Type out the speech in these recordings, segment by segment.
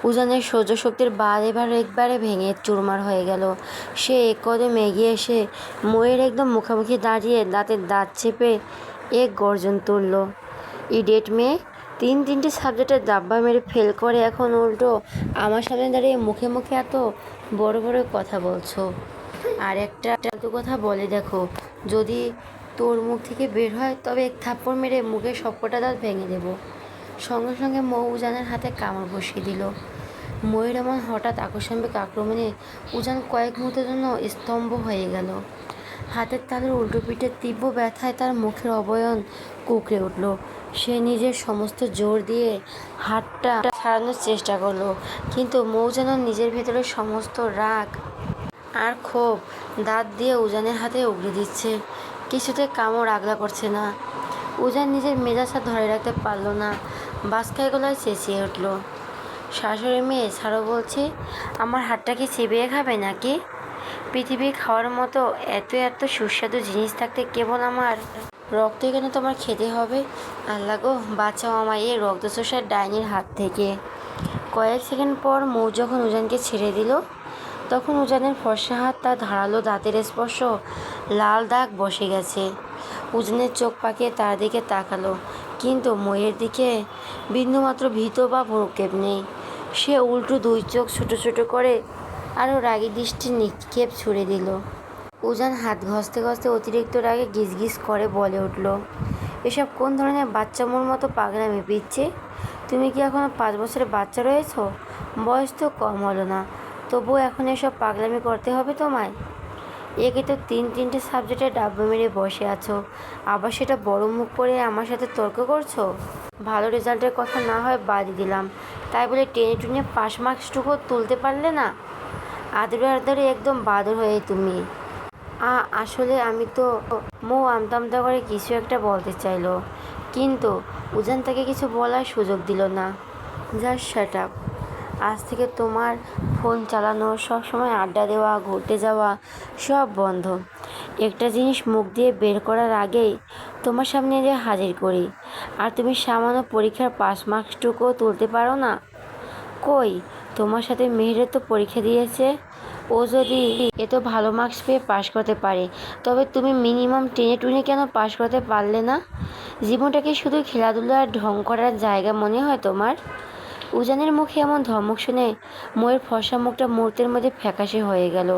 উজানের সহ্য শক্তির বাঁধ এবার একবারে ভেঙে চুরমার হয়ে গেল। সে এক কদম এগিয়ে এসে ময়ের একদম মুখোমুখি দাঁড়িয়ে দাঁতের দাঁত চেপে এক গর্জন তুলল। ইডিয়েট মেয়ে, তিনটে সাবজেক্টের দাব্বা মেরে ফেল করে এখন উল্টো আমার সামনে দাঁড়িয়ে মুখে মুখে এত বড় বড় কথা বলছো। আর একটা ফালতু কথা বলে দেখো, যদি তোর মুখ থেকে বের হয় তবে এক থাপ্পড় মেরে মুখে সবকটা দাঁত ভেঙে দেবো। সঙ্গে সঙ্গে মৌ উজানের হাতে কামড় বসিয়ে দিল। ময়ের এমন হঠাৎ আকস্মিক আক্রমণে উজান কয়েক মুহূর্তের জন্য স্তম্ভ হয়ে গেল। হাতের তালুর উল্টো পিঠের তীব্র ব্যথায় তার মুখের অবয়ব কুঁকড়ে উঠল। সে নিজের সমস্ত জোর দিয়ে হাতটা ছাড়ানোর চেষ্টা করলো, কিন্তু মৌ যেন নিজের ভেতরের সমস্ত রাগ আর ক্ষোভ দাঁত দিয়ে উজানের হাতে উগড়ে দিচ্ছে। কিছুতে কামড় আগলা করছে না। উজান নিজের মেজাজটা ধরে রাখতে পারল না, বাসকায় গলায় চেঁচিয়ে উঠল, শাশুড়ি মেয়ে ছাড়ো বলছি। আমার হাতটা কি চিবিয়ে খাবে নাকি? পৃথিবী খাওয়ার মতো এত এত সুস্বাদু জিনিস থাকতে কেবল আমার রক্ত কেন তোমার খেতে হবে? আল্লাহ গো, বাঁচাও আমায় এই রক্তচোষার ডাইনির হাত থেকে। কয়েক সেকেন্ড পর মৌ যখন উজানকে ছেড়ে দিল, তখন উজানের ফর্সা হাত তার ধারালো দাঁতের স্পর্শ লাল দাগ বসে গেছে। উজানের চোখ পাকিয়ে তার দিকে তাকালো, কিন্তু ময়ের দিকে বিন্দুমাত্র ভীত বা ভ্রুক্ষেপ নেই। সে উল্টো দুই চোখ ছোটো ছোটো করে আরও রাগী দৃষ্টি নিক্ষেপ ছুড়ে দিল। উজান হাত ঘষতে ঘষতে অতিরিক্ত রাগে গিজগিজ করে বলে উঠল, এসব কোন ধরনের বাচ্চামোর মতো পাগলামি পিচ্ছি? তুমি কি এখনও 5 বছরের বাচ্চা রয়েছ? বয়স তো কম হলো না, তবুও এখন এসব পাগলামি করতে হবে তোমায়? একে তো তিনটে সাবজেক্টে ডাব্বা মেরে বসে আছো, আবার সেটা বড় মুখ করে আমার সাথে তর্ক করছো। ভালো রেজাল্টের কথা না হয় বাদই দিলাম, তাই বলে টেনে টুনে পাস মার্কসটুকু তুলতে পারলে না? আদরে আদরে একদম বাদর হয়ে তুমি। আসলে আমি তো মৌ আমতা করে কিছু একটা বলতে চাইলো, কিন্তু উজান তাকে কিছু বলার সুযোগ দিল না। Just shut up. আজ থেকে তোমার ফোন চালানো, সবসময় আড্ডা দেওয়া, ঘুরতে যাওয়া সব বন্ধ। একটা জিনিস মুখ দিয়ে বের করার আগেই তোমার সামনে যে হাজির করি, আর তুমি সামান্য পরীক্ষার পাস মার্কসটুকুও তুলতে পারো না। কই, তোমার সাথে মেহেরের তো পরীক্ষা দিয়েছে, ও যদি এত ভালো মার্কস পেয়ে পাশ করতে পারে, তবে তুমি মিনিমাম টেনে টুনে কেন পাশ করতে পারলে না? জীবনটাকে শুধু খেলাধুলা আর ঢং করার জায়গা মনে হয় তোমার? উজানের মুখে এমন ধমক শুনে ময়ের ফর্সা মুখটা মুহূর্তের মধ্যে ফ্যাকাশে হয়ে গেল।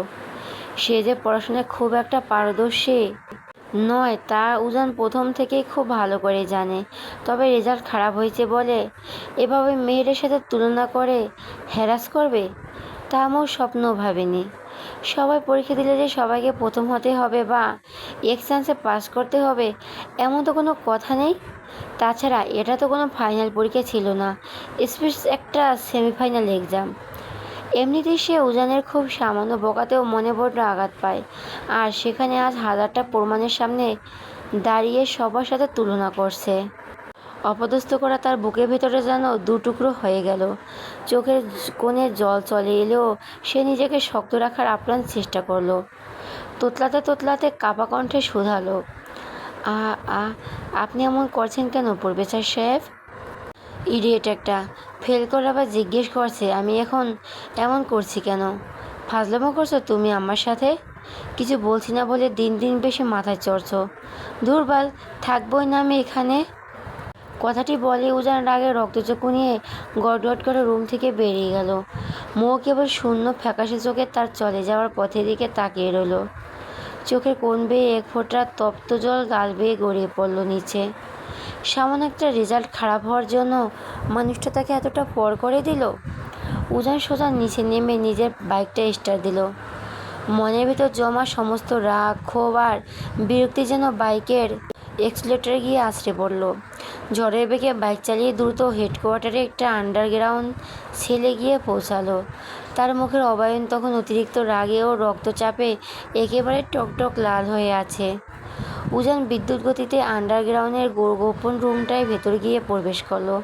সে যে পড়াশোনায় খুব একটা পারদর্শী নয় তা উজান প্রথম থেকেই খুব ভালো করে জানে, তবে রেজাল্ট খারাপ হয়েছে বলে এভাবে মেয়েদের সাথে তুলনা করে হ্যারাস করবে তা আমার স্বপ্নও ভাবেনি। সবাই পরীক্ষা দিলে যে সবাইকে প্রথম হতে হবে বা এক চান্সে পাস করতে হবে এমন তো কোনো কথা নেই। তাছাড়া এটা তো কোনো ফাইনাল পরীক্ষা ছিল না, স্পেস একটা সেমিফাইনাল এক্সাম। এমনিতেই সে উজানের খুব সামান্য বকাতেও মনে বড্ড আঘাত পায়, আর সেখানে আজ হাজারটা প্রমাণের সামনে দাঁড়িয়ে সবার সাথে তুলনা করছে। অপদস্থ করা তার বুকের ভেতরে যেন দুটুকরো হয়ে গেল। চোখের কোণে জল চলে এলেও সে নিজেকে শক্ত রাখার আপ্রাণ চেষ্টা করলো। তোতলাতে তোতলাতে কাপা কণ্ঠে শুধালো, আ আ আপনি এমন করছেন কেন প্রফেসর সাহেব? ইডিয়েট একটা, ফেল করে আবার জিজ্ঞেস করছে আমি এখন এমন করছি কেন? ফাজলামো করছো তুমি আমার সাথে? কিছু বলছি না বলে দিন দিন বেশি মাথায় চড়ছো। দুর্বল থাকবোই না আমি এখানে। কথাটি বলে উজান রাগে রক্তচক্ষু নিয়ে গটগট করে রুম থেকে বেরিয়ে গেল। মৌ কেবল শূন্য ফ্যাকাশে চোখে তার চলে যাওয়ার পথের দিকে তাকিয়ে রইল। চোখের কোণ বেয়ে এক ফোঁটা তপ্ত জল গাল বেয়ে গড়িয়ে পড়ল নিচে। সামান্য একটা রেজাল্ট খারাপ হওয়ার জন্য মানুষটা তাকে এতটা পর করে দিল। উজান সোজা নিচে নেমে নিজের বাইকটা স্টার্ট দিল। মনের ভিতর জমা সমস্ত রাগ, ক্ষোভ আর বিরক্তি যেন বাইকের এক্সিলারেটরে গিয়ে আছড়ে পড়ল। ঝড়ের বেগে বাইক চালিয়ে দ্রুত হেডকোয়ার্টারে একটা আন্ডারগ্রাউন্ড সেলে গিয়ে পৌঁছালো। তার মুখের অবয়ব তখন অতিরিক্ত রাগে ও রক্তচাপে একেবারে টকটক লাল হয়ে আছে। উজান বিদ্যুৎ গতিতে আন্ডারগ্রাউন্ডের গোপন রুমটায় ভেতর গিয়ে প্রবেশ করলো।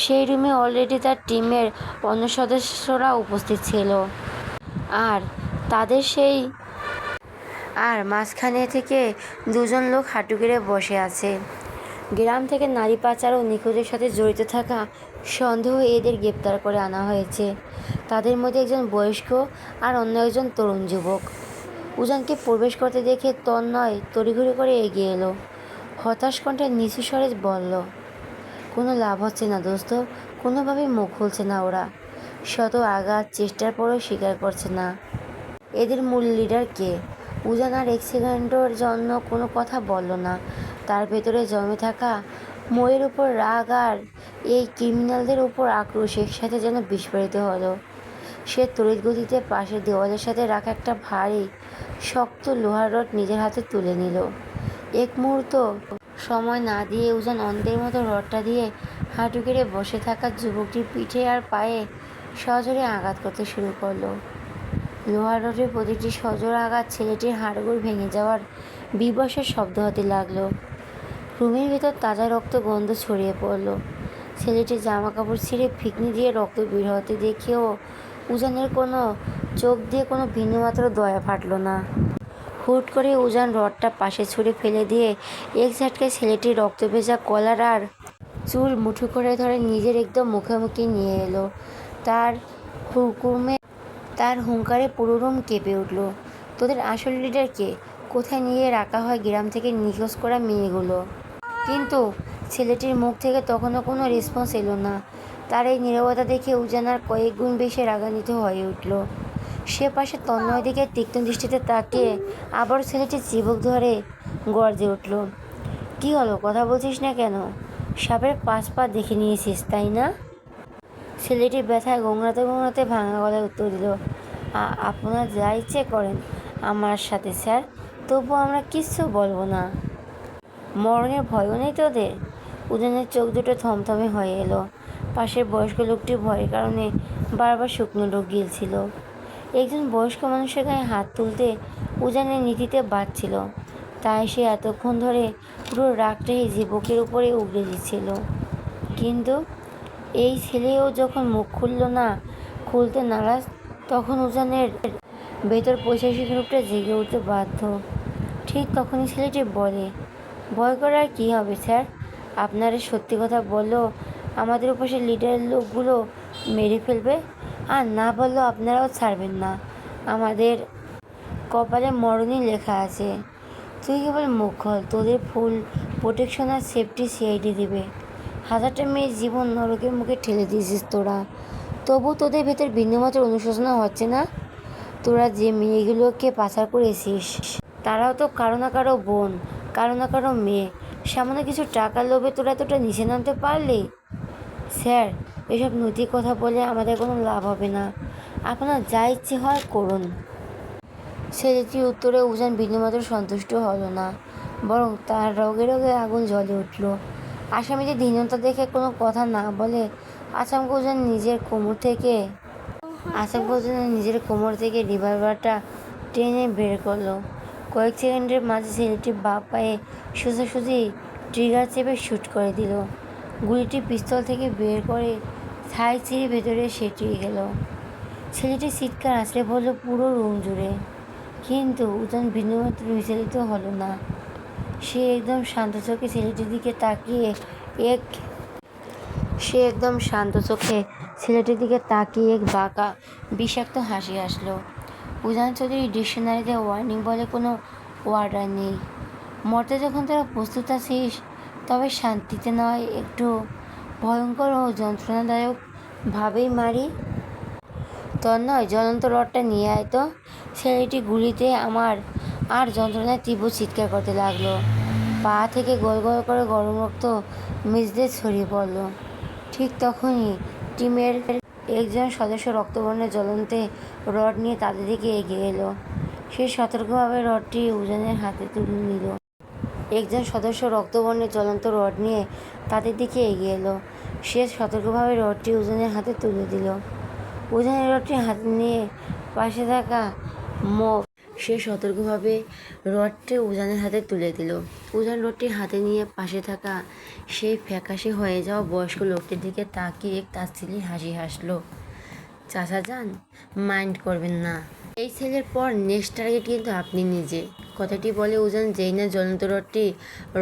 সেই রুমে অলরেডি তার টিমের অন্য সদস্যরা উপস্থিত ছিল, আর তাদের মাঝখানে থেকে দুজন লোক হাঁটু গেড়ে বসে আছে। গ্রাম থেকে নারী পাচার ও নিখোঁজের সাথে জড়িত থাকা সন্দেহ এদের গ্রেপ্তার করে আনা হয়েছে। তাদের মধ্যে একজন বয়স্ক আর অন্য একজন তরুণ যুবক। উজানকে প্রবেশ করতে দেখে তন্ময় তড়িঘড়ি করে এগিয়ে এলো। হতাশ কণ্ঠে নিচু স্বরে বলল, কোনো লাভ হচ্ছে না দোস্ত, কোনোভাবেই মুখ খুলছে না ওরা। শত আঘাত চেষ্টার পরেও স্বীকার করছে না। এদের মূল লিডার কে? উজান আর এক সেকেন্ডের জন্য কোনো কথা বলল না। তার ভেতরে জমে থাকা ময়ের উপর রাগ আর এই ক্রিমিনালদের উপর আক্রোশ একসাথে যেন বিস্ফোরিত হলো। সে তড়িৎ গতিতে পাশের দেওয়ালের সাথে রাখা একটা ভারী শক্ত লোহার রড নিজের হাতে তুলে নিল। এক মুহূর্ত সময় না দিয়ে উজান অন্ধের মতো রডটা দিয়ে হাঁটু গেড়ে বসে থাকা যুবকটির পিঠে আর পায়ে সজোরে আঘাত করতে শুরু করলো। লোহার রডের প্রতিটি সজোর আঘাত ছেলেটির হাড়গোড় ভেঙে যাওয়ার বীভৎস শব্দ হতে লাগলো। রুমের ভেতর তাজা রক্ত গন্ধ ছড়িয়ে পড়লো। ছেলেটির জামা কাপড় ছিঁড়ে ফিকনি দিয়ে রক্ত বের হতে দেখেও উজানের কোনো চোখ দিয়ে কোনো বিন্দুমাত্র দয়া ফাটল না। হুট করে উজান রডটা পাশে ছুঁড়ে ফেলে দিয়ে এক ঝাটকায় ছেলেটির রক্ত ভেজা কলার আর চুল মুঠো করে ধরে নিজের একদম মুখোমুখি নিয়ে এলো। তার হুকুমে তার হুঙ্কারে পুরো রুম কেঁপে উঠল। তোদের আসল লিডার কে? কোথায় নিয়ে রাখা হয় গ্রাম থেকে নিখোঁজ করা মেয়েগুলো? কিন্তু ছেলেটির মুখ থেকে তখনও কোনো রেসপন্স এলো না। তার এই নীরবতা দেখে উজানার কয়েক গুণ বেশি রাগান্বিত হয়ে উঠল। সে পাশে তন্ময়ের দিকে তীক্ষ্ণ দৃষ্টিতে তাকিয়ে আবারও ছেলেটির চিবুক ধরে গর্জে উঠল, কি হলো, কথা বলছিস না কেন? সাপের 5 পা দেখে নিয়েছিস তাই না? ছেলেটি ব্যথায় গোংড়াতে গোংড়াতে ভাঙা গলায় উত্তর দিল, আপনারা যা ইচ্ছে করেন আমার সাথে স্যার, তবুও আমরা কিচ্ছু বলবো না। মরণের ভয়ও নেই তোদের? উজানের চোখ দুটো থমথমে হয়ে এলো। পাশের বয়স্ক লোকটি ভয়ের কারণে বারবার শুকনো ঢোক গিলছিল। একজন বয়স্ক মানুষের গায়ে হাত তুলতে উজানের নীতিতে বাজছিল, তাই সে এতক্ষণ ধরে পুরো রাগটা এই যুবকের উপরে উগড়ে দিচ্ছিল। কিন্তু এই ছেলেও যখন মুখ খুলতে নারাজ, তখন উজানের ভেতর পৈশাচিক রূপটা জেগে উঠতে বাধ্য। ঠিক তখনই ছেলেটি বলে, ভয় করার কী হবে স্যার? আপনারা সত্যি কথা বললেও আমাদের উপসের লিডারের লোকগুলো মেরে ফেলবে, আর না বললেও আপনারাও ছাড়বেন না। আমাদের কপালে মরণই লেখা আছে। তুই কেবল মুখ খোল, তোদের ফুল প্রোটেকশন আর সেফটি সিআইডি দেবে। হাজারটা মেয়ের জীবন নরকের মুখে ঠেলে দিয়েছিস তোরা, তবু তোদের ভেতর বিন্দুমাত্র অনুশোচনা হচ্ছে না? তোরা যে মেয়েগুলোকে পাচার করেছিস তারাও তো কারো না কারো বোন, কারো না কারো মেয়ে। সামান্য কিছু টাকার লোভে তোরা এতটা নিচে নামতে পারলি? স্যার, এসব নৈতিক কথা বলে আমাদের কোনো লাভ হবে না। আপনার যা ইচ্ছে হয় করুন। ছেলেটির উত্তরে উজান বিন্দুমাত্র সন্তুষ্ট হলো না, বরং তার রগে রগে আগুন জ্বলে উঠল। আসামিদের দীনতা দেখে কোনো কথা না বলে আচমকা উজান নিজের কোমর থেকে রিভলভারটা টেনে বের করলো। কয়েক সেকেন্ডের মাঝে ছেলেটির বাঁ পায়ে সোজাসুজি ট্রিগার চেপে শ্যুট করে দিল। গুলিটি পিস্তল থেকে বের করে থাই চিরে ভেতরে সেটিয়ে গেল। ছেলেটি চিৎকার আছড়ে পড়ল পুরো রুম জুড়ে, কিন্তু উজান বিন্দুমাত্র বিচলিত হলো না। সে একদম শান্ত চোখে ছেলেটির দিকে এক বাঁকা বিষাক্ত হাসি আসলো। উজান চৌধুরী ডিকশনারিতে ওয়ার্নিং বলে কোনো ওয়ার্ড আর নেই। মরতে যখন তোরা প্রস্তুত আছিস, তবে শান্তিতে নয়, একটু ভয়ঙ্কর ও যন্ত্রণাদায়ক ভাবেই মারি। তন্ময়, জ্বলন্ত রডটা নিয়ে আয় তো। ছেলেটি গুলিতে আর যন্ত্রণায় তীব্র চিৎকার করতে লাগলো। পা থেকে গোল গোল করে গরম রক্ত মেঝেতে ছড়িয়ে পড়ল। ঠিক তখনই টিমের একজন সদস্য রক্তবর্ণের জ্বলন্ত রড নিয়ে তাদের দিকে এগিয়ে এলো। সে সতর্কভাবে রডটি উজানের হাতে তুলে নিল। উজানের রডটি হাতে নিয়ে পাশে থাকা সেই ফ্যাকাশে হয়ে যাওয়া বয়স্ক লোকটির দিকে তাকিয়ে এক তাচ্ছিল্যের হাসি হাসল। চাচা যান, মাইন্ড করবেন না। এই ছেলের পর নেক্সট টার্গেট কিন্তু আপনি নিজে। কথাটি বলে উজান যেই না জ্বলন্ত রডটি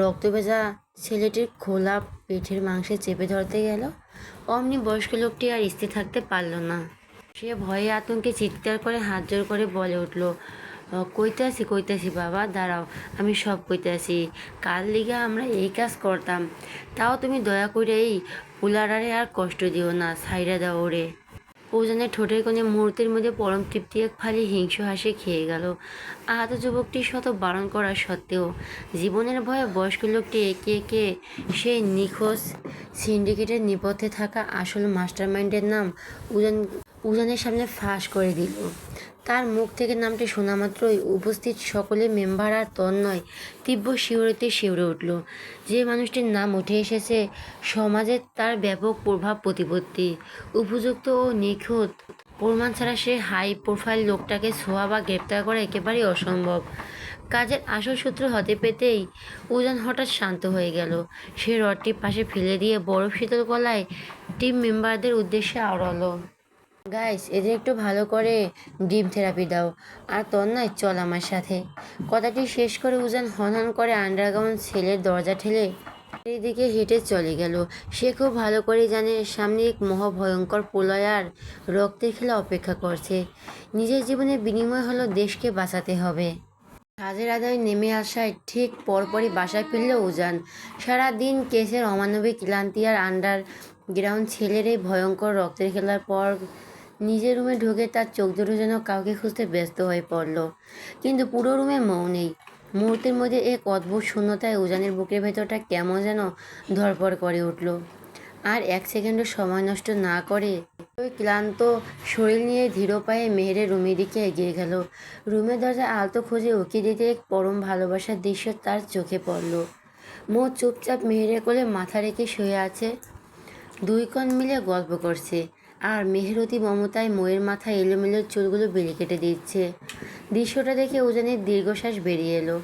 রক্ত ভেজা ছেলেটির খোলা পেটের মাংসে চেপে ধরতে গেল, অমনি বয়স্ক লোকটি আর স্থির থাকতে পারল না। সে ভয়ে আতঙ্কে চিৎকার করে হাত জোর করে বলে উঠল, কইতাছি বাবা, দাঁড়াও, আমি সব কইতাছি। কাল লিগা আমরা এই কাজ করতাম, তাও তুমি দয়া করে এই পুলারারে আর কষ্ট দিও না, ছাইরা দাও ওরে। উজানের ঠোঁটের কোণে মুহূর্তের মধ্যে পরম তৃপ্তি এক ফালি হিংস্র হাসি খেয়ে গেল। আহত যুবকটি শত বারণ করা সত্ত্বেও জীবনের ভয়ে বয়স্ক লোকটি একে একে সেই নিখোঁজ সিন্ডিকেটের নেপথ্যে থাকা আসল মাস্টারমাইন্ডের নাম উজানের সামনে ফাঁস করে দিল। তার মুখ থেকে নামটি শোনা মাত্রই উপস্থিত সকলে মেম্বার আর তন্ময় তীব্র শিহরিতে শিউরে উঠল। যে মানুষটির নাম উঠে এসেছে সমাজে তার ব্যাপক প্রভাব প্রতিপত্তি, উপযুক্ত ও নিখুঁত প্রমাণ ছাড়া সে হাই প্রোফাইল লোকটাকে ছোঁয়া বা গ্রেপ্তার করা একেবারেই অসম্ভব। কাজের আসল সূত্র হতে পেতেই উজান হঠাৎ শান্ত হয়ে গেল। সে রডটি পাশে ফেলে দিয়ে বরফ শীতল গলায় টিম মেম্বারদের উদ্দেশ্যে আওড়ালো, গাইস, এদের একটু ভালো করে ডিম থেরাপি দাও। আর তন্ময়, চল আমার সাথে। কথাটি শেষ করে উজান হনহন করে আন্ডারগ্রাউন্ড সেলের দরজা ঠেলে এই দিকে হেঁটে চলে গেল। সে খুব ভালো করে জানে সামনে এক মহাভয়ঙ্কর প্রলয় আর রক্তের খেলা অপেক্ষা করছে। নিজের জীবনের বিনিময় হলো দেশকে বাঁচাতে হবে। কাজের আদায় নেমে আসায় ঠিক পরপরই বাসায় ফিরল উজান। সারাদিন কেসের অমানবিক ক্লান্তি আর আন্ডারগ্রাউন্ড ছেলের এই ভয়ঙ্কর রক্তের খেলার পর নিজের রুমে ঢুকে তার চোখ দুটো যেন কাউকে খুঁজতে ব্যস্ত হয়ে পড়ল। কিন্তু পুরো রুমে মৌ নেই। মুহূর্তের মধ্যে এক অদ্ভুত শূন্যতায় উজানের বুকের ভেতরটা কেমন যেন ধড়ফড় করে উঠল। আর এক সেকেন্ডও সময় নষ্ট না করে ওই ক্লান্ত শরীর নিয়ে ধীর পায়ে মেহেরের রুমের দিকে এগিয়ে গেল। রুমের দরজা আলতো খুঁজে উকি দিতে এক পরম ভালোবাসার দৃশ্য তার চোখে পড়ল। মৌ চুপচাপ মেহেরের কোলে মাথা রেখে শুয়ে আছে, দুই কণ মিলে গল্প করছে। আর মেহের অতি মমতায় মৌয়ের মাথায় এলোমেলো চুলগুলো বেড়ে কেটে দিচ্ছে। দৃশ্যটা দেখে উজানের দীর্ঘশ্বাস বেরিয়ে এলো।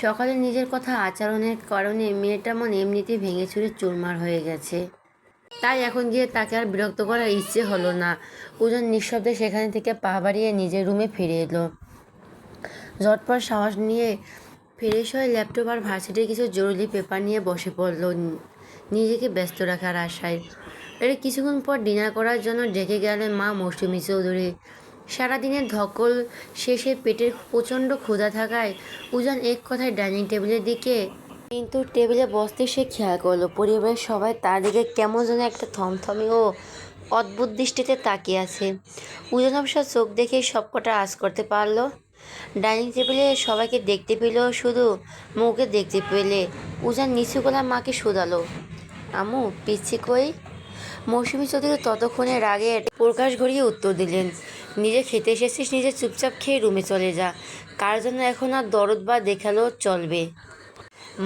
সকালে নিজের কথা আচরণের কারণে মেয়েটা মন এমনিতেই ভেঙে চুরে চুরমার হয়ে গেছে। তাই এখন গিয়ে তাকে আর বিরক্ত করার ইচ্ছে হলো না। উজান নিঃশব্দে সেখানে থেকে পা বাড়িয়ে নিজের রুমে ফিরে এলো। ঝটপট সাহস নিয়ে ফ্রেশ হয়ে ল্যাপটপ আর ভার্সিটির কিছু জরুরি পেপার নিয়ে বসে পড়ল নিজেকে ব্যস্ত রাখার আশায়। এর কিছুক্ষণ পর ডিনার করার জন্য ডেকে গেলেন মা মৌসুমী চৌধুরী। সারাদিনের ধকল শেষে পেটের প্রচণ্ড ক্ষুধা থাকায় উজান এক কথায় ডাইনিং টেবিলের দিকে, কিন্তু টেবিলে বসতে সে খেয়াল করলো পরিবারের সবাই তার দিকে কেমন যেন একটা থমথমে ও অদ্ভুত দৃষ্টিতে তাকিয়ে আছে। উজান অবশ্য চোখ দেখেই সবকটা আঁচ করতে পারলো। ডাইনিং টেবিলে সবাইকে দেখতে পেলেও শুধু মুখে দেখতে পেলে উজান নিচু গলা মাকে শুধালো, আম্মু, পিচ্ছি কই? মৌসুমী চৌধুরী ততক্ষণে রাগে প্রকাশ ঘটিয়ে উত্তর দিলেন, নিজে খেতে এসেছিস, নিজে চুপচাপ খেয়ে রুমে চলে যা। কার জন্য এখন আর দরদ বা দেখালেও চলবে।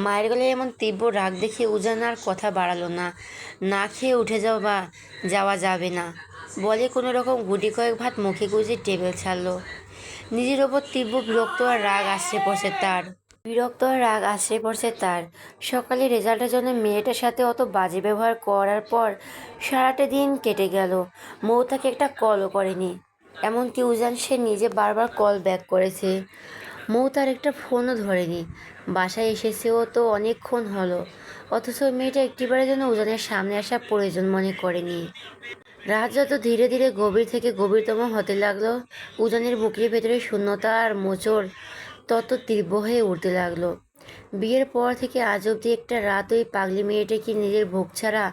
মায়ের গলায় এমন তীব্র রাগ দেখে উজান আর কথা বাড়ালো না। না খেয়ে উঠে যাওয়া যাবে না বলে কোনো রকম গুটি কয়েক ভাত মুখে গুঁজে টেবিল ছাড়লো। নিজের ওপর তীব্র বিরক্ত আর রাগ আশ্রে পড়ছে তার। সকালে রেজাল্টের জন্য মেয়েটার সাথে অত বাজে ব্যবহার করার পর সারাটা দিন কেটে গেল। মৌ তাকে একটা কলও করেনি। এমনকি উজান সে নিজে বারবার কল ব্যাক করেছে, মৌ তার একটা ফোনও ধরেনি। বাসায় এসেছেও তো অনেকক্ষণ হলো, অথচ মেয়েটা একটিবারের জন্য উজানের সামনে আসা প্রয়োজন মনে করেনি। রাত যত ধীরে ধীরে গভীর থেকে গভীরতম হতে লাগলো, উজানের বুকের ভেতরে শূন্যতা আর মোচড় তত তীব্র হয়ে উঠতে লাগলো। বিয়ের পর থেকে আজ অবধি একটা রাত ওই পাগলি মেয়েটাকে নিজের বুক ছাড়া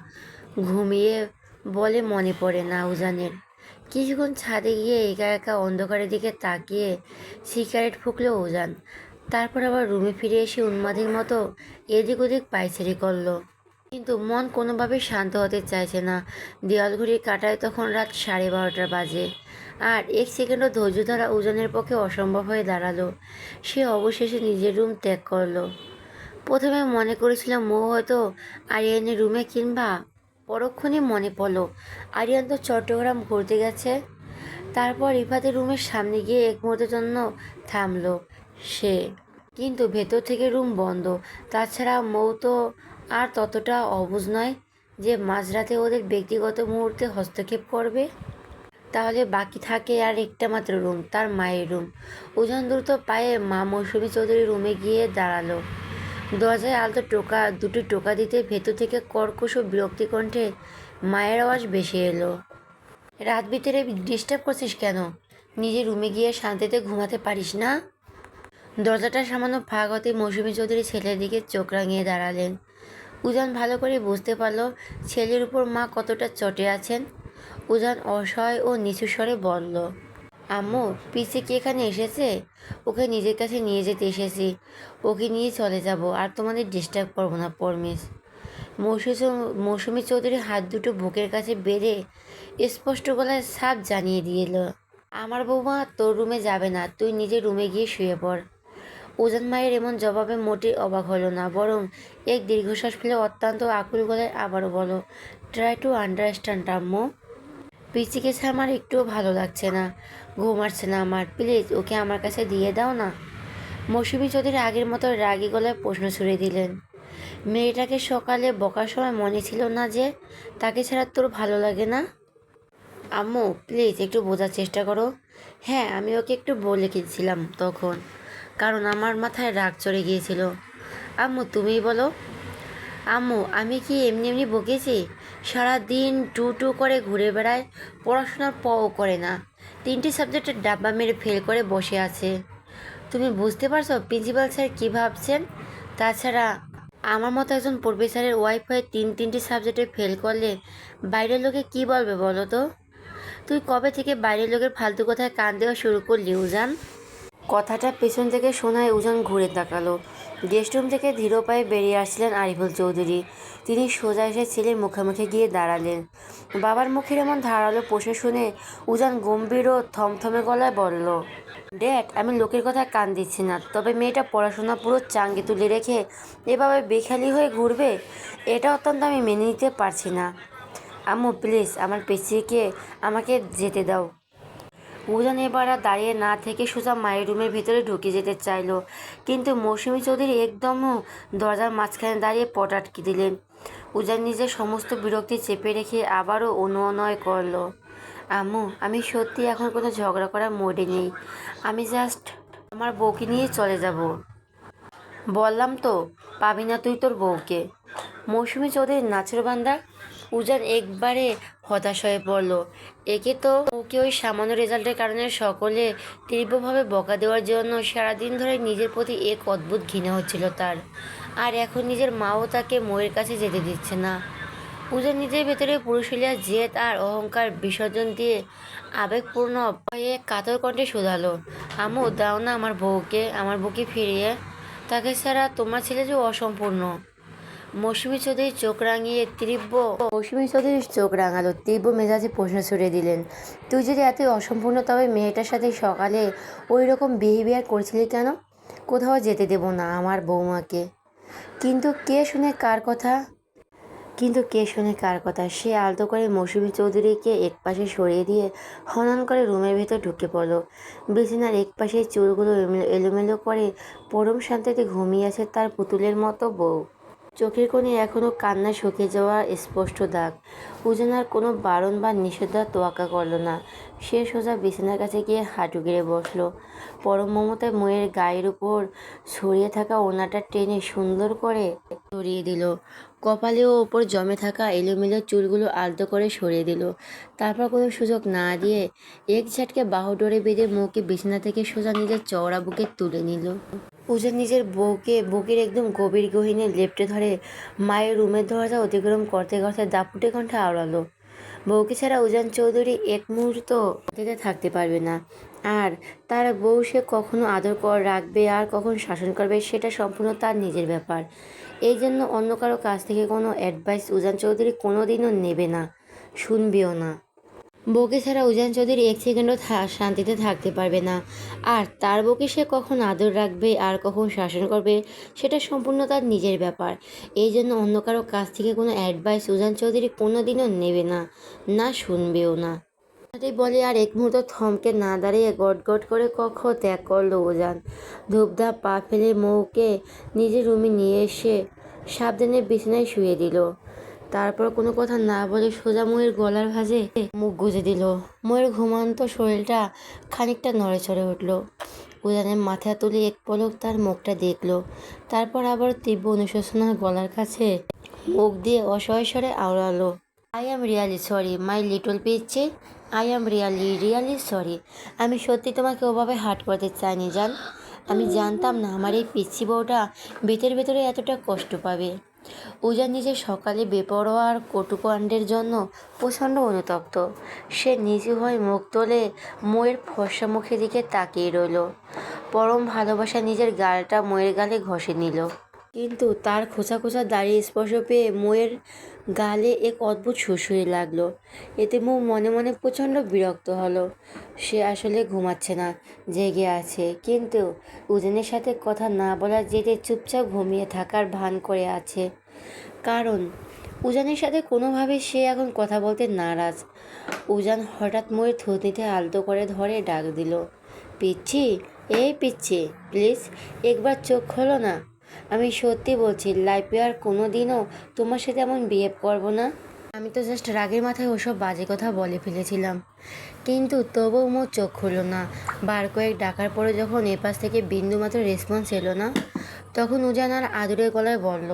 ঘুমিয়ে বলে মনে পড়ে না উজানের। কিছুক্ষণ ছাদে গিয়ে একা একা অন্ধকারের দিকে তাকিয়ে সিগারেট ফুঁকলো উজান। তারপর আবার রুমে ফিরে এসে উন্মাদের মতো এদিক ওদিক পায়চারি করলো। কিন্তু মন কোনোভাবে শান্ত হতে চাইছে না। দেওয়াল ঘড়ির কাঁটায় তখন রাত 12:30 বাজে। আর এক সেকেন্ডও ধৈর্য ধরা উজানের পক্ষে অসম্ভব হয়ে দাঁড়ালো। সে অবশেষে নিজের রুম ত্যাগ করলো। প্রথমে মনে করেছিলাম মৌ হয়তো আরিয়ানের রুমে, কিংবা পরক্ষণে মনে পড়লো আরিয়ান তো চট্টগ্রাম ঘুরতে গেছে। তারপর রিফাতের রুমের সামনে গিয়ে এক মুহূর্তের জন্য থামলো সে, কিন্তু ভেতর থেকে রুম বন্ধ। তাছাড়া মৌ তো আর ততটা অবুঝ নয় যে মাঝরাতে ওদের ব্যক্তিগত মুহূর্তে হস্তক্ষেপ করবে। তাহলে বাকি থাকে আর একটা মাত্র রুম, তার মায়ের রুম। উজান দ্রুত পায়ে মা মৌসুমী চৌধুরীর রুমে গিয়ে দাঁড়ালো। দরজায় আলতো দুটি টোকা দিতে ভেতর থেকে কর্কশ ও বিরক্তি কণ্ঠে মায়ের আওয়াজ বেশি এলো। রাত ভিতরে ডিস্টার্ব করছিস কেন? নিজের রুমে গিয়ে শান্তিতে ঘুমাতে পারিস না? দরজাটা সামান্য ফাঁক হতে মৌসুমী চৌধুরী ছেলের দিকে চোখ রাঙিয়ে দাঁড়ালেন। উজান ভালো করে বুঝতে পারল ছেলের উপর মা কতটা চটে আছেন। উজান অসহায় ও নিচু স্বরে বলল, আম্মু, পিসি কি এখানে এসেছে? ওকে নিজের কাছে নিয়ে যেতে এসেছি। ওকে নিয়ে চলে যাব, আর তোমাদের ডিস্টার্ব করবো না, প্রমিস। মৌসুমী চৌধুরী হাত দুটো বুকের কাছে বেঁধে স্পষ্ট গলায় সাপ জানিয়ে দিল, আমার বৌমা তোর রুমে যাবে না, তুই নিজের রুমে গিয়ে শুয়ে পড়। উজান মায়ের এমন জবাবে মোটেই অবাক হলো না, বরং এক দীর্ঘশ্বাস ফেলে অত্যন্ত আকুল গলায় আবারও বলো, ট্রাই টু আন্ডারস্ট্যান্ড আম্মু। পিসিকে ছাড়া আমার একটুও ভালো লাগছে না, ঘুম আসছে না আমার, প্লিজ ওকে আমার কাছে দিয়ে দাও না। মৌসুমী চৌধুরী আগের মতো রাগী গলায় প্রশ্ন ছুড়ে দিলেন, মেয়েটাকে সকালে বকার সময় মনে ছিল না যে তাকে ছাড়া তোর ভালো লাগে না? আম্মু প্লিজ একটু বোঝার চেষ্টা করো। হ্যাঁ, আমি ওকে একটু বলে গেছিলাম তখন, কারণ আমার মাথায় রাগ চড়ে গিয়েছিল। আম্মু তুমিই বলো। আম্মু আমি কি এমনি এমনি বকেছি? সারাদিন টু টু করে ঘুরে বেড়ায়, পড়াশোনার পও করে না, 3টি সাবজেক্টের ডাব্বা মেরে ফেল করে বসে আছে। তুমি বুঝতে পারছো প্রিন্সিপাল স্যার কী ভাবছেন? তাছাড়া আমার মতো একজন প্রফেসরের ওয়াইফ হয়ে তিনটি সাবজেক্টে ফেল করলে বাইরের লোকে কি বলবে বলো তো? তুই কবে থেকে বাইরের লোকের ফালতু কথায় কান দেওয়া শুরু করলি উজান? কথাটা পেছন থেকে শোনায় উজান ঘুরে তাকালো। গেস্টরুম থেকে ধীর পায়ে বেরিয়ে আসছিলেন আরিফুল চৌধুরী। তিনি সোজা এসে ছেলের মুখোমুখি গিয়ে দাঁড়ালেন। বাবার মুখের এমন ধারালো প্রশ্ন শুনে উজান গম্ভীর ও থমথমে গলায় বলল, ড্যাড, আমি লোকের কথা কান দিচ্ছি না, তবে মেয়েটা পড়াশোনা পুরো চাঙ্গে তুলে রেখে এভাবে বেখালি হয়ে ঘুরবে, এটা অত্যন্ত আমি মেনে নিতে পারছি না। আম্মু প্লিজ আমার পিছিয়ে আমাকে যেতে দাও। উজান এবার আর দাঁড়িয়ে না থেকে সোজা মায়ের রুমের ভিতরে ঢুকে যেতে চাইল, কিন্তু মৌসুমী চৌধুরী একদমও দরজার মাঝখানে দাঁড়িয়ে পট আটকে দিলেন। উজান নিজের সমস্ত বিরক্তি চেপে রেখে আবারও অনুনয় করল, আম্মু আমি সত্যি এখন কোনো ঝগড়া করার মোডে নেই, আমি জাস্ট আমার বউকে নিয়ে চলে যাব। বললাম তো পাবি না তুই তোর বউকে। মৌসুমী চৌধুরীর নাছোড়বান্দা। উজান একবারে হতাশ হয়ে পড়ল। একে তো ওকে ওই সামান্য রেজাল্টের কারণে সকলে তীব্রভাবে বকা দেওয়ার জন্য সারাদিন ধরে নিজের প্রতি এক অদ্ভুত ঘৃণা হচ্ছিল তার, আর এখন নিজের মাও তাকে মোয়ের কাছে যেতে দিচ্ছে না। উজান নিজের ভেতরে পুরুষিলিয়া জেদ আর অহংকার বিসর্জন দিয়ে আবেগপূর্ণ হয়ে কাতর কণ্ঠে শুধালো, আম্মু দাও না আমার বউকে ফিরিয়ে, তাকে ছাড়া তোমার ছেলে যে অসম্পূর্ণ। মৌসুমী চৌধুরীর চোখ রাঙালো, তীব্র মেজাজে প্রশ্ন ছুড়ে দিলেন, তুই যদি এতই অসম্পূর্ণ তবে মেয়েটার সাথে সকালে ওই রকম বিহেভিয়ার করছিলি কেন? কোথাও যেতে দেব না আমার বৌমাকে। কিন্তু কে শুনে কার কথা? সে আলতো করে মৌসুমী চৌধুরীকে একপাশে সরিয়ে দিয়ে হনন করে রুমের ভেতর ঢুকে পড়ল। বিছানার একপাশে চুলগুলো এলোমেলো করে পরম শান্তিতে ঘুমিয়ে আছে তার পুতুলের মতো বউ। চোখের কোণে এখনও কান্না শুকিয়ে যাওয়ার স্পষ্ট দাগ। উজান আর কোনো বারণ বা নিষেধাজ্ঞার তোয়াক্কা করল না। সে সোজা বিছানার কাছে গিয়ে হাঁটু গেড়ে বসল। পরম মমতায় মেয়ের গায়ের উপর ছড়িয়ে থাকা ওড়নাটা টেনে সুন্দর করে সরিয়ে দিল। কপালে ও ওপর জমে থাকা এলোমেলো চুলগুলো আলতো করে সরিয়ে দিল। তারপর কোনো সুযোগ না দিয়ে এক ঝাটকে বাহু ডোরে বেঁধে মুখে বিছানা থেকে সোজা নিজের চওড়া বুকে তুলে নিল। উজান নিজের বউকে বুকের একদম গভীর গহীনে লেপ্টে ধরে মায়ের রুমের দরজা অতিক্রম করতে করতে দাপুটে কণ্ঠে আওড়ালো, বউকে ছাড়া উজান চৌধুরী এক মুহূর্ত শান্তিতে থাকতে পারবে না। আর তার বউ সে কখনো আদর রাখবে আর কখন শাসন করবে সেটা সম্পূর্ণ তার নিজের ব্যাপার। এই জন্য অন্য কারো কাছ থেকে কোনো অ্যাডভাইস উজান চৌধুরী কোনো দিনও নেবে না, শুনবেও না। বউকে ছাড়া উজান চৌধুরী এক সেকেন্ডও শান্তিতে থাকতে পারবে না। আর তার বউকে সে কখন আদর রাখবে আর কখন শাসন করবে সেটা সম্পূর্ণ তার নিজের ব্যাপার। এই জন্য অন্য কারো কাছ থেকে কোনো অ্যাডভাইস উজান চৌধুরী কোনো দিনও নেবে না, না শুনবেও না। কথাটি বলে আর এক মুহূর্ত থমকে না দাঁড়িয়ে গট করে কক্ষ ত্যাগ করলো উজান। ধূপধাপ পা ফেলে মৌকে নিজের রুমে নিয়ে এসে সাবধানে বিছানায় শুয়ে দিল। তারপর কোনো কথা না বলে সোজা ময়ের গলার ভাঁজে মুখ গুজে দিল। ময়ের ঘুমন্ত শরীরটা খানিকটা নড়েচড়ে উঠল। উজানের মাথা তুলে এক পলক তার মুখটা দেখল, তারপর আবার তীব্র অনুশোচনার গলার কাছে মুখ দিয়ে অসহায় স্বরে আওড়ালো, I am really sorry my little পিচ্চি, আই অ্যাম রিয়ালি সরি। আমি সত্যি তোমাকে ওভাবে হার্ট করতে চাইনি জান। আমি জানতাম না আমার এই পিচ্চি বউটা ভেতরে ভেতরে এতটা কষ্ট পাবে। উজান নিজের সকালে বেপরোয়া আর কটুকাণ্ডের জন্য প্রচণ্ড অনুতপ্ত। সে নিচু হয়ে মুখ তোলে মোয়ের ফর্সা মুখের দিকে তাকিয়ে রইল। পরম ভালোবাসা নিজের গালটা মোয়ের গালে ঘষে নিল। কিন্তু তার খোঁচা খোঁচা দাড়ির স্পর্শ পেয়ে মোয়ের গালে এক অদ্ভুত সুড়সুড়ি লাগলো। এতে মো মনে মনে প্রচণ্ড বিরক্ত হলো। সে আসলে ঘুমাচ্ছে না, জেগে আছে, কিন্তু উজানের সাথে কথা না বলার জেদে চুপচাপ ঘুমিয়ে থাকার ভান করে আছে। কারণ উজানের সাথে কোনোভাবে সে এখন কথা বলতে নারাজ। উজান হঠাৎ মোয়ের থুতনিতে আলতো করে ধরে ডাক দিল, পিচ্ছি, এই পিচ্ছি, প্লিজ একবার চোখ খোলো না। আমি সত্যি বলছি, লাইফে আর কোনো দিনও তোমার সাথে এমন বিহেভ করবো না। আমি তো জাস্ট রাগের মাথায় ওসব বাজে কথা বলে ফেলেছিলাম। কিন্তু তবুও মোর চোখ খুলল না। বার কয়েক ডাকার পরে যখন এপাশ থেকে বিন্দুমাত্র রেসপন্স এলো না, তখন উজান আর আদুরে গলায় বলল,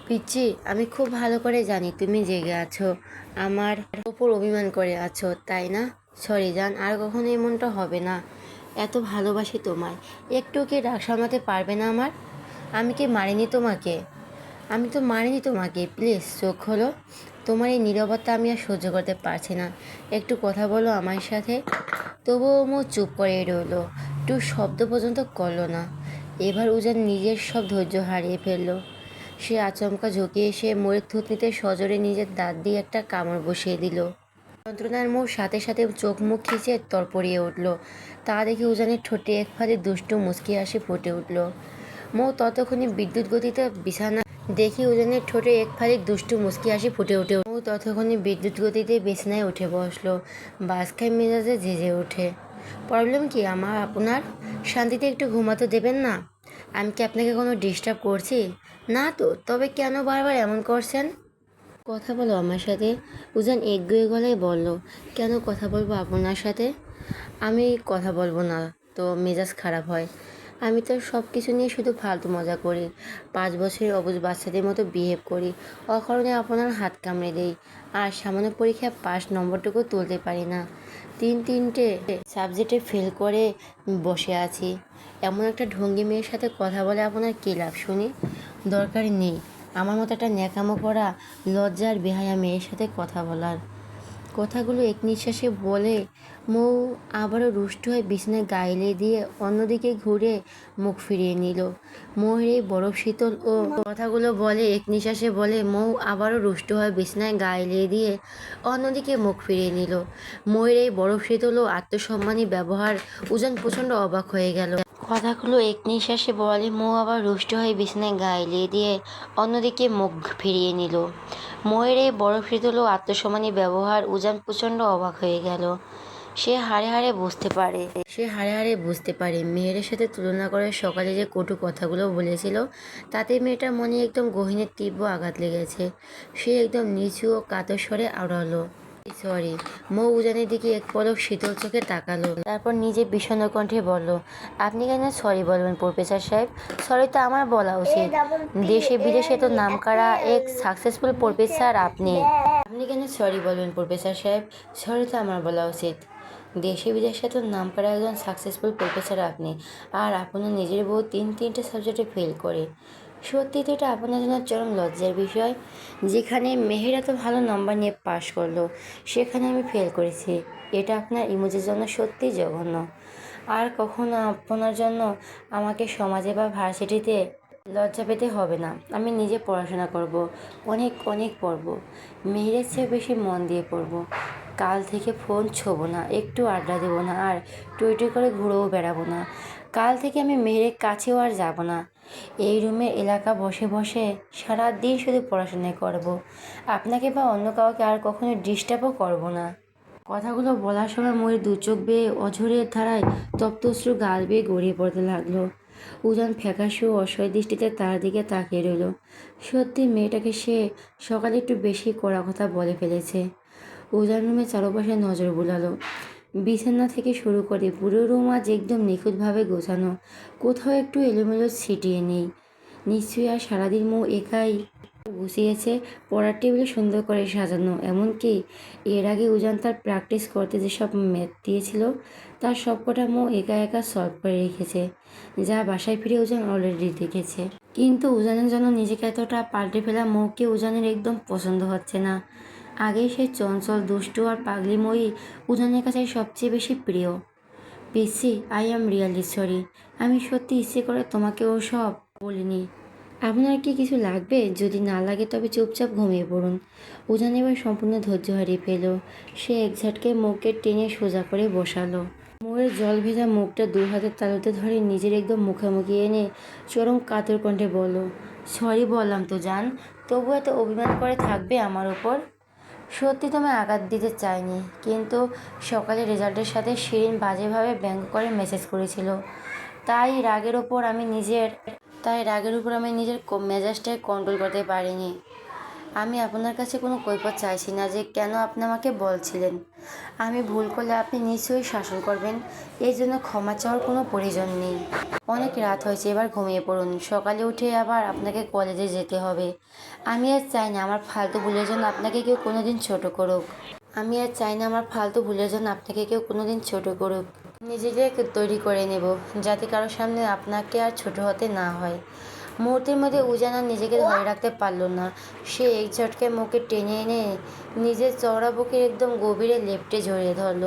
পিচ্ছি, আমি খুব ভালো করে জানি তুমি জেগে আছো, আমার ওপর অভিমান করে আছো, তাই না? সরি জান, আর কখনো এমনটা হবে না। এত ভালোবাসি তোমায়, একটু কি রাগ সামলাতে পারবে না আমার? আমি কি মারিনি তোমাকে? আমি তো মারিনি তোমাকে। প্লিজ চোখ খোলো। তোমার এই নীরবতা আমি আর সহ্য করতে পারছি না। একটু কথা বলো আমার সাথে। তবুও মো চুপ করে রইল, একটু শব্দ পর্যন্ত করলো না। এবার উজান নিজের সব ধৈর্য হারিয়ে ফেললো। সে আচমকা ঝুঁকে এসে মোয়ের থুতনিতে সজোরে নিজের দাঁত দিয়ে একটা কামড় বসিয়ে দিল। যন্ত্রণার মোর সাথে সাথে চোখ মুখ খিচে তরপড়িয়ে উঠল। তা দেখে উজানের ঠোঁটে এক ফালি দুষ্টু মুচকি হাসি ফুটে উঠল। মৌ ততক্ষণে বিদ্যুৎ গতিতে বিছানা দেখি উজানের ঠোঁটে এক ফালি দুষ্টু মুচকি হাসি ফুটে উঠে মৌ ততক্ষণে বিদ্যুৎ গতিতে বিছানায় উঠে বসলো। বাসখাই মেজাজে জেজে ওঠে, প্রবলেম কি আমার আপনার? শান্তিতে একটু ঘুমাতে দেবেন না? আমি কি আপনাকে কোনো ডিস্টার্ব করছি? না তো, তবে কেন বারবার এমন করছেন? কথা বলো আমার সাথে। উজান একগুঁয়ে গলায় বলল, কেন কথা বলবো আপনার সাথে? আমি কথা বলবো না তো মেজাজ খারাপ হয়? আমি তো সব কিছু নিয়ে শুধু ফালতু মজা করি, 5 বছরের অবুঝ বাচ্চাদের মতো বিহেভ করি, অকারণে আপনার হাত কামড়ে দেই, আর সামান্য পরীক্ষায় পাস নম্বরটুকু তুলতে পারি না, তিনটে সাবজেক্টে ফেল করে বসে আছি। এমন একটা ঢঙ্গি মেয়ের সাথে কথা বলে আপনার কী লাভ শুনি? দরকার নেই আমার মতো একটা ন্যাকামো করা লজ্জার বেহায়া মেয়ের সাথে কথা বলার। কথাগুলো এক নিঃশ্বাসে বলে মৌ আবারও রুষ্ট হয়ে বিছানায় গায়ে দিয়ে অন্যদিকে ঘুরে মুখ ফিরিয়ে নিল। মৌয়ের এই বরফ শীতল ও কথাগুলো বলে এক নিঃশ্বাসে বলে মৌ আবারও রুষ্ট হয়ে বিছানায় গায়ে দিয়ে অন্যদিকে মুখ ফিরিয়ে নিল। মৌয়ের এই বরফ শীতল ও আত্মসম্মানী ব্যবহার উজান প্রচণ্ড অবাক হয়ে গেল। কথাগুলো এক নিঃশ্বাসে বলে মৌ আবার রুষ্ট হয়ে বিছানায় গায়ে দিয়ে অন্যদিকে মুখ ফিরিয়ে নিল। মৌয়ের এই বরফ শীতল ও আত্মসম্মানী ব্যবহার উজান প্রচণ্ড অবাক হয়ে গেল। সে হাড়ে হাড়ে বুঝতে পারে মেয়ের সাথে তুলনা করে সকালে যে কটু কথাগুলো বলেছিল, তাতে মেয়েটার মনে একদম গহীনের তীব্র আঘাত লেগেছে। সে একদম নিচু ও কাতর স্বরে আওড়ালো, সরি। মৌ উজানের দিকে এক পলক শীতল চোখে তাকালো, তারপর নিজে বিষণ্ণ কণ্ঠে বলল, আপনি কেন সরি বলবেন প্রফেসর সাহেব? সরি তো আমার বলা উচিত। দেশে বিদেশে তো নামকরা এক সাকসেসফুল প্রফেসর আপনি। আপনি কেন সরি বলবেন প্রফেসর সাহেব? সরি তো আমার বলা উচিত। দেশে বিদেশে তো নামকরা একজন সাকসেসফুল প্রফেসর আপনি, আর আপনার নিজের বউ তিনটে সাবজেক্টে ফেল করে। সত্যি তো এটা আপনার জন্য চরম লজ্জার বিষয়। যেখানে মেহেরা তো ভালো নম্বর নিয়ে পাশ করলো, সেখানে আমি ফেল করেছি। এটা আপনার ইমেজের জন্য সত্যিই জঘন্য। আর কখনো আপনার জন্য আমাকে সমাজে বা ভার্সিটিতে লজ্জা পেতে হবে না। আমি নিজে পড়াশোনা করব, অনেক অনেক পড়ব, মেয়েদের চেয়ে বেশি মন দিয়ে পড়ব। কাল থেকে ফোন ছোবো না, একটু আড্ডা দেবো না, আর টুই টুই করে ঘুরেও বেড়াবো না। কাল থেকে আমি মেয়ের কাছেও আর যাব না। এই রুমে এলাকা বসে বসে সারাদিন শুধু পড়াশোনাই করব। আপনাকে বা অন্য কাউকে আর কখনো ডিস্টার্বও করব না। কথাগুলো বলার সময় ময়ূর দু চোখ বেয়ে অঝোরের ধারায় তপ্ত অশ্রু গাল বেয়ে গড়িয়ে পড়তে লাগলো। উজান ফ্যাকাশে ও অসহায় দৃষ্টিতে তার দিকে তাকিয়ে রইল। সত্যি মেয়েটাকে সে সকালে একটু বেশি কড়া কথা বলে ফেলেছে। উজান রুমে চারপাশে নজর বুলালো। বিছানা থেকে শুরু করে পুরো রুম আজ একদম নিখুঁতভাবে গোছানো, কোথাও একটু এলোমেলো ছিটিয়ে নেই। নিশ্চয়ই আর সারাদিন মৌ একাই গুছিয়েছে, পড়ার টেবিলে সুন্দর করে সাজানো, এমনকি এর আগে উজান তার প্র্যাকটিস করতে যেসব ম্যাথ দিয়েছিল তার সবকটা মৌ একা একা সলভ করে রেখেছে, যা বাসায় ফিরে উজান অলরেডি দেখেছে। কিন্তু উজানের জন্য নিজেকে এতটা পাল্টে ফেলা মৌকে উজানের একদম পছন্দ হচ্ছে না। আগেই সে চঞ্চল, দুষ্টু আর পাগলিময়ী উজানের কাছে সবচেয়ে বেশি প্রিয়। পিসি, আই অ্যাম রিয়েলি সরি। আমি সত্যি ইচ্ছে করে তোমাকে ওসব বলিনি। আপনার কি কিছু লাগবে? যদি না লাগে তবে চুপচাপ ঘুমিয়ে পড়ুন। উজান এবার সম্পূর্ণ ধৈর্য হারিয়ে ফেল। সে এক ঝটকায় মুখকে টেনে সোজা করে বসালো। মোয়ের জল ভেজা মুখটা দু হাতের তালুতে ধরে নিজের একদম মুখোমুখি এনে চরম কাতর কণ্ঠে বলল, সরি বললাম তো জান, তবু এত অভিমান করে থাকবে আমার ওপর? সত্যি তোমায় আঘাত দিতে চাইনি, কিন্তু সকালে রেজাল্টের সাথে শিরিন বাজেভাবে ব্যঙ্গ করে মেসেজ করেছিল। তাই রাগের উপর আমি নিজের মেজাজটাকে কন্ট্রোল করতে পারিনি। আমি আপনার কাছে কোনো কৈফিয়ত চাইছি না যে কেন আপনি আমাকে বলছিলেন। আমি ভুল করলে আপনি নিশ্চয়ই শাসন করবেন, এই জন্য ক্ষমা চাওয়ার কোনো প্রয়োজন নেই। অনেক রাত হয়েছে, এবার ঘুমিয়ে পড়ুন। সকালে উঠে আবার আপনাকে কলেজে যেতে হবে। আমি আর চাই না আমার ফালতু ভুলের জন্য আপনাকে কেউ কোনোদিন ছোট করুক। নিজেকে তৈরি করে নেব, যাতে কারোর সামনে আপনাকে আর ছোট হতে না হয়। মুহূর্তের মধ্যে উজান আর নিজেকে ধরে রাখতে পারল না। সে এক ঝটকায় মুখে টেনে এনে নিজের চওড়া বুকের একদম গভীরে লেপ্টে জড়িয়ে ধরল।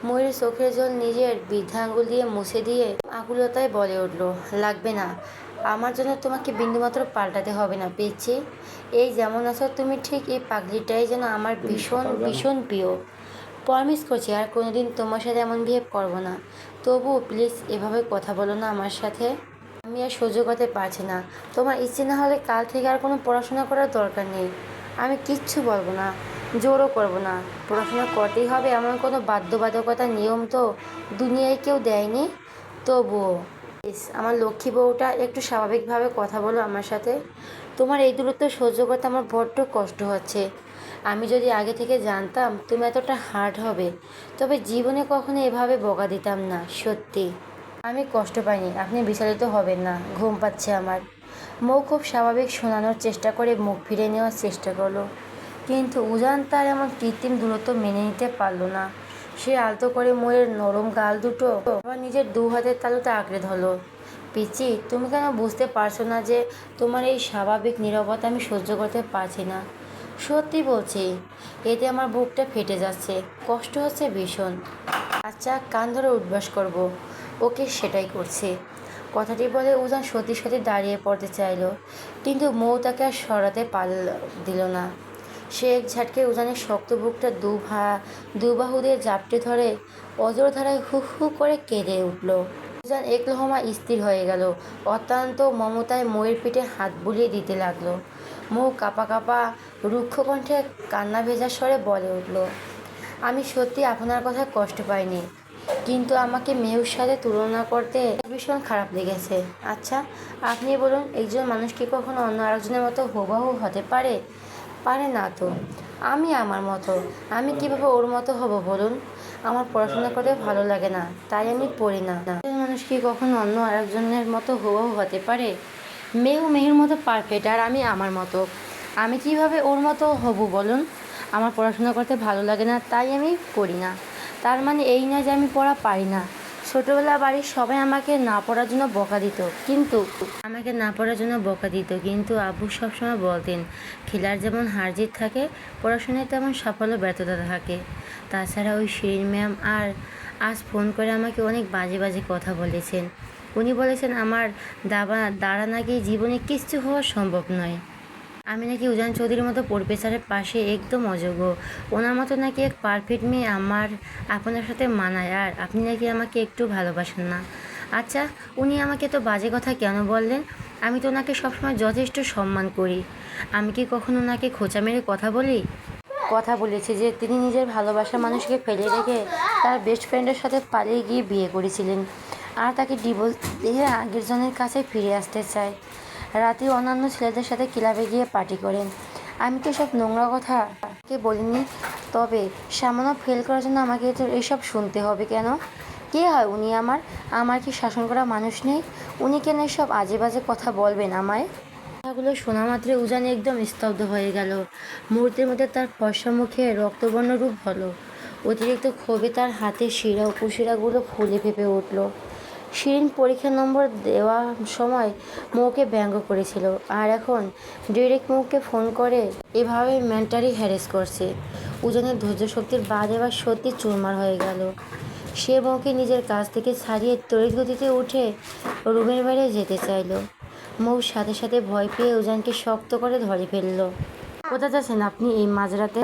ময়ূরের চোখের জল নিজের বৃদ্ধা আঙুল দিয়ে মুছে দিয়ে আকুলতায় বলে উঠল, লাগবে না, আমার জন্য তোমাকে বিন্দুমাত্র পাল্টাতে হবে না পিচ্ছি। এই যেমন আছো তুমি, ঠিক এই পাগলিটাই যেন আমার ভীষণ ভীষণ প্রিয়। প্রমিস করছি আর কোনোদিন তোমার সাথে এমন বিহেভ করবো না। তবু প্লিজ এভাবে কথা বলো না আমার সাথে। আমি আর সহ্য করতে পারছি না। তোমার ইচ্ছে না হলে কাল থেকে আর কোনো পড়াশোনা করার দরকার নেই। আমি কিচ্ছু বলবো না, জোরও করবো না। পড়াশোনা করতেই হবে এমন কোনো বাধ্যবাধকতার নিয়ম তো দুনিয়ায় কেউ দেয়নি। তবুও প্লিজ আমার লক্ষ্মী বউটা, একটু স্বাভাবিকভাবে কথা বলো আমার সাথে। তোমার এই দূরত্ব সহ্য করতে আমার বড্ড কষ্ট হচ্ছে। আমি যদি আগে থেকে জানতাম তুমি এতটা হার্ড হবে, তবে জীবনে কখনো এভাবে বকা দিতাম না। সত্যি আমি কষ্ট পাইনি, আপনি বিচলিত হবেন না। ঘুম পাচ্ছে আমার। মৌ খুব স্বাভাবিক শোনানোর চেষ্টা করে মুখ ফিরে নেওয়ার চেষ্টা করলো, কিন্তু উজান তার এমন কৃত্রিম দূরত্ব মেনে নিতে পারল না। সে আলতো করে মৌয়ের নরম গাল দুটো আবার নিজের দু হাতের তালুতে আঁকড়ে ধরল। পিচি, তুমি কেন বুঝতে পারছো না যে তোমার এই স্বাভাবিক নীরবতা আমি সহ্য করতে পারছি না? সত্যি বলছি, এতে আমার বুকটা ফেটে যাচ্ছে, কষ্ট হচ্ছে ভীষণ। আচ্ছা, কান ধরে উঠবাস করব। ওকে, সেটাই করছি। কথাটি বলে উজান সত্যি সত্যি দাঁড়িয়ে পড়তে চাইল, কিন্তু মৌ তাকে আর সরাতে দিল না। সে এক ঝাটকে উজানের শক্ত বুকটা দু বাহু দিয়ে জাপটে ধরে অজর ধারায় হু হু করে কেঁদে উঠল। উজান এক লহমা স্থির হয়ে গেল, অত্যন্ত মমতায় মৌয়ের পিঠে হাত বুলিয়ে দিতে লাগলো। মৌ কাঁপা কাঁপা রুক্ষ কণ্ঠে কান্না ভেজা স্বরে বলে উঠল, আমি সত্যি আপনার কথা কষ্ট পাইনি, কিন্তু আমাকে মেহুর সাথে তুলনা করতে ভীষণ খারাপ লেগেছে। আচ্ছা, আপনি বলুন, একজন মানুষ কি কখনো অন্য আরেকজনের মতো হুবহু হতে পারে? পারে না তো। আমি আমার মতো, আমি কীভাবে ওর মতো হব বলুন? আমার পড়াশোনা করতে ভালো লাগে না, তাই আমি পড়ি না। একজন মানুষ কি কখনো অন্য আরেকজনের মতো হুবহু হতে পারে? মেহুর মতো পারফেক্ট, আর আমি আমার মতো। আমি কিভাবে ওর মতো হব বলুন? আমার পড়াশোনা করতে ভালো লাগে না, তাই আমি পড়ি না। তার মানে এই নয় যে আমি পড়া পারি না। ছোটোবেলা বাড়ির সবাই আমাকে না পড়ার জন্য বকা দিত, কিন্তু আব্বু সবসময় বলতেন, খেলার যেমন হার জিত থাকে, পড়াশোনায় তেমন সাফল্য ব্যর্থতা থাকে। তাছাড়া ওই শিরিন ম্যাম আর আজ ফোন করে আমাকে অনেক বাজে বাজে কথা বলেছেন। উনি বলেছেন আমার দ্বারা নাকি জীবনে কিচ্ছু হওয়া সম্ভব নয়। আমি নাকি উজান চৌধুরীর মতো প্রফেসরের পাশে একদম অযোগ্য। ওনার মতো নাকি এক পারফেক্ট মেয়ে আপনার সাথে মানায়, আর আপনি নাকি আমাকে একটু ভালোবাসেন না। আচ্ছা, উনি আমাকে তো বাজে কথা কেন বললেন? আমি তো ওনাকে সবসময় যথেষ্ট সম্মান করি। আমি কি কখনো ওনাকে খোঁচা মেরে কথা বলেছি যে তিনি নিজের ভালোবাসার মানুষকে ফেলে রেখে তার বেস্ট ফ্রেন্ডের সাথে পালিয়ে গিয়ে বিয়ে করেছিলেন, আর তাকে ডিভোর্স দিয়ে আগের জনের কাছে ফিরে আসতে চায়। রাতে অন্যান্য ছেলেদের সাথে ক্লাবে গিয়ে পার্টি করেন। আমি তো সব নোংরা কথা বলিনি, তবে সামান্য ফেল করার জন্য আমাকে তো এসব শুনতে হবে কেন? কে হয় উনি? আমার কি শাসন করা মানুষ নেই? উনি কেন এসব আজে বাজে কথা বলবেন আমায়? কথাগুলো শোনা মাত্রে উজান একদম স্তব্ধ হয়ে গেল। মুহূর্তের মধ্যে তার ফর্সা মুখে রক্তবর্ণ রূপ হলো। অতিরিক্ত ক্ষোভে তার হাতের শিরা উপশিরাগুলো ফুলে ফেঁপে উঠল। শিরিন পরীক্ষার নম্বর দেওয়া সময় মৌকে ব্যঙ্গ করেছিল, আর এখন ডিরেক্ট মৌকে ফোন করে এভাবে মেন্টালি হ্যারেস করছে। উজানের ধৈর্য শক্তির বাদ এবার সত্যি চুরমার হয়ে গেল। সে মৌকে নিজের কাছ থেকে ছাড়িয়ে তড়িৎ গতিতে উঠে রুমের বাইরে যেতে চাইল। মৌ সাথে সাথে ভয় পেয়ে উজানকে শক্ত করে ধরে ফেলল। কোথায় যাচ্ছেন আপনি এই মাঝরাতে?